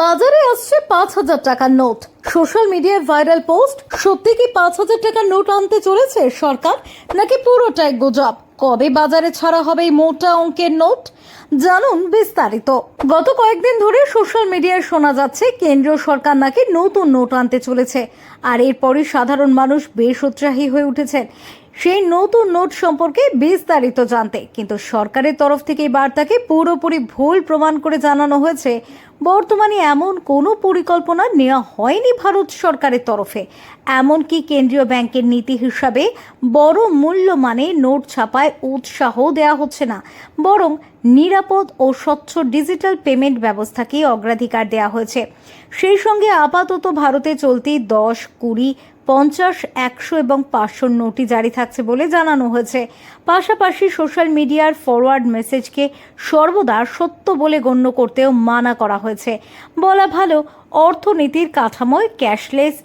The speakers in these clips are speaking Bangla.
বাজারে আসছে ৫,০০০ টাকার নোট। সোশ্যাল মিডিয়ায় ভাইরাল পোস্ট। সত্যি কি ৫,০০০ টাকার নোট আনতে চলেছে সরকার, নাকি পুরোটাই গুজব? কবে বাজারে ছাড়া হবে এই মোটা অঙ্কের নোট? জানুন বিস্তারিত। গত কয়েকদিন ধরে সোশ্যাল মিডিয়ায় শোনা যাচ্ছে কেন্দ্রীয় সরকার নাকি নতুন নোট আনতে চলেছে, আর এরপরই সাধারণ মানুষ বেশ উৎসাহী হয়ে উঠেছেন সেই নতুন নোট সম্পর্কে বিস্তারিত জানতে। কিন্তু সরকারের তরফ থেকে এই বার্তাকে পুরোপুরি ভুল প্রমাণ করে জানানো হয়েছে বর্তমানে এমন কোনো পরিকল্পনা নেওয়া হয়নি ভারত সরকারের তরফে। এমনকি কেন্দ্রীয় ব্যাংকের নীতি হিসাবে বড় মূল্যমানে নোট ছাপায় উৎসাহ দেওয়া হচ্ছে না, বরং নিরাপদ ও স্বচ্ছ ডিজিটাল পেমেন্ট ব্যবস্থাকেই অগ্রাধিকার দেওয়া হয়েছে। সেই সঙ্গে আপাতত ভারতে চলতি 10, 20, 50, 100 এবং 500 নোটই জারি থাকছে বলে জানানো হয়েছে। পাশাপাশি সোশ্যাল মিডিয়ার ফরওয়ার্ড মেসেজকে সর্বদা সত্য বলে গণ্য করতেও মানা করা হয়েছে। বলা ভালো, অর্থনীতির কাঠামোয় ক্যাশলেস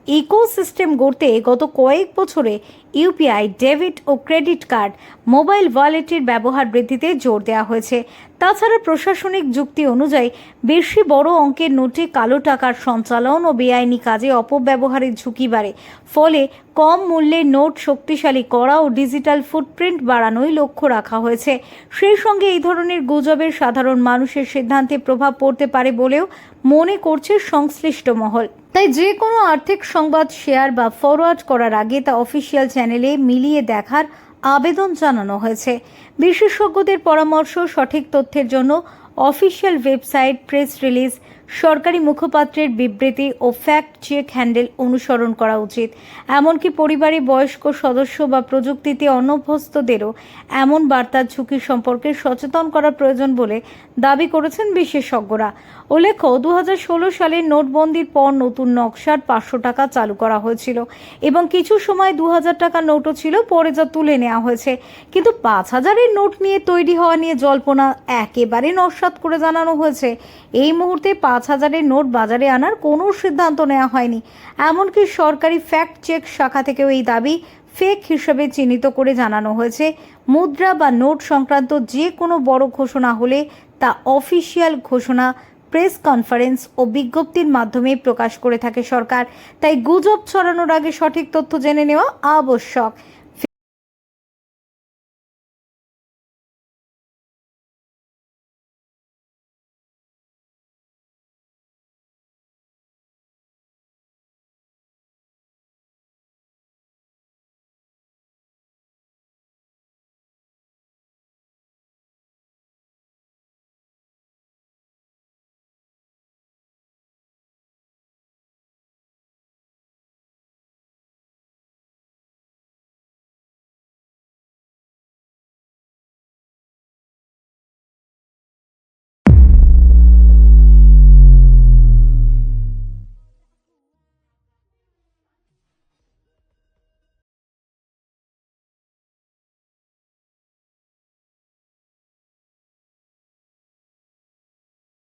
ইকোসিস্টেম গড়তে গত কয়েক বছরে ইউপিআই, ডেবিট ও ক্রেডিট কার্ড, মোবাইল ওয়ালেটের ব্যবহার বৃদ্ধিতে জোর দেওয়া হয়েছে। তাছাড়া প্রশাসনিক যুক্তি অনুযায়ী বেশি বড় অঙ্কের নোটে কালো টাকার সঞ্চালন ও বেআইনি কাজে অপব্যবহারের ঝুঁকি বাড়ে। ফলে কম মূল্যের নোট শক্তিশালী করা ও ডিজিটাল ফুটপ্রিন্ট বাড়ানোই লক্ষ্য রাখা হয়েছে। সেই সঙ্গে এই ধরনের গুজবের সাধারণ মানুষের সিদ্ধান্তে প্রভাব পড়তে পারে বলেও মনে করছে সংশ্লিষ্ট মহল। তাই যে কোনো আর্থিক সংবাদ শেয়ার বা ফরওয়ার্ড করার আগে তা অফিসিয়াল চ্যানেলে মিলিয়ে দেখার আবেদন জানানো হয়েছে। বিশেষজ্ঞদের পরামর্শ, সঠিক তথ্যের জন্য অফিসিয়াল ওয়েবসাইট, প্রেস রিলিজ, সরকারি মুখপাত্রের বিবৃতি ও ফ্যাক্ট চেক হ্যান্ডেল অনুসরণ করা উচিত। এমনকি পরিবারে বয়স্ক সদস্য বা প্রযুক্তিতে অনভ্যস্তদেরও এমন বার্তার ঝুঁকি সম্পর্কে সচেতন করা প্রয়োজন বলে দাবি করেছেন বিশেষজ্ঞরা। উল্লেখ্য, 2016 সালের নোটবন্দির পর নতুন নকশার 500 টাকা চালু করা হয়েছিল এবং কিছু সময় 2000 টাকার নোটও ছিল, পরে যা তুলে নেওয়া হয়েছে। কিন্তু 5000-এর নোট নিয়ে তৈরি হওয়া নিয়ে জল্পনা একেবারে নস্যাৎ করে জানানো হয়েছে এই মুহূর্তে 5000-এর নোট বাজারে আনার কোনো সিদ্ধান্ত নেওয়া হয়নি। এমনকি সরকারি ফ্যাক্ট চেক শাখা থেকেও এই দাবি ফেক হিসেবে চিহ্নিত করে জানানো হয়েছে। মুদ্রা বা নোট সংক্রান্ত যে কোনো বড় ঘোষণা হলে তা অফিসিয়াল ঘোষণা, প্রেস কনফারেন্স ও বিজ্ঞপ্তির মাধ্যমে প্রকাশ করে থাকে সরকার। তাই গুজব ছড়ানোর আগে সঠিক তথ্য জেনে নেওয়া আবশ্যক।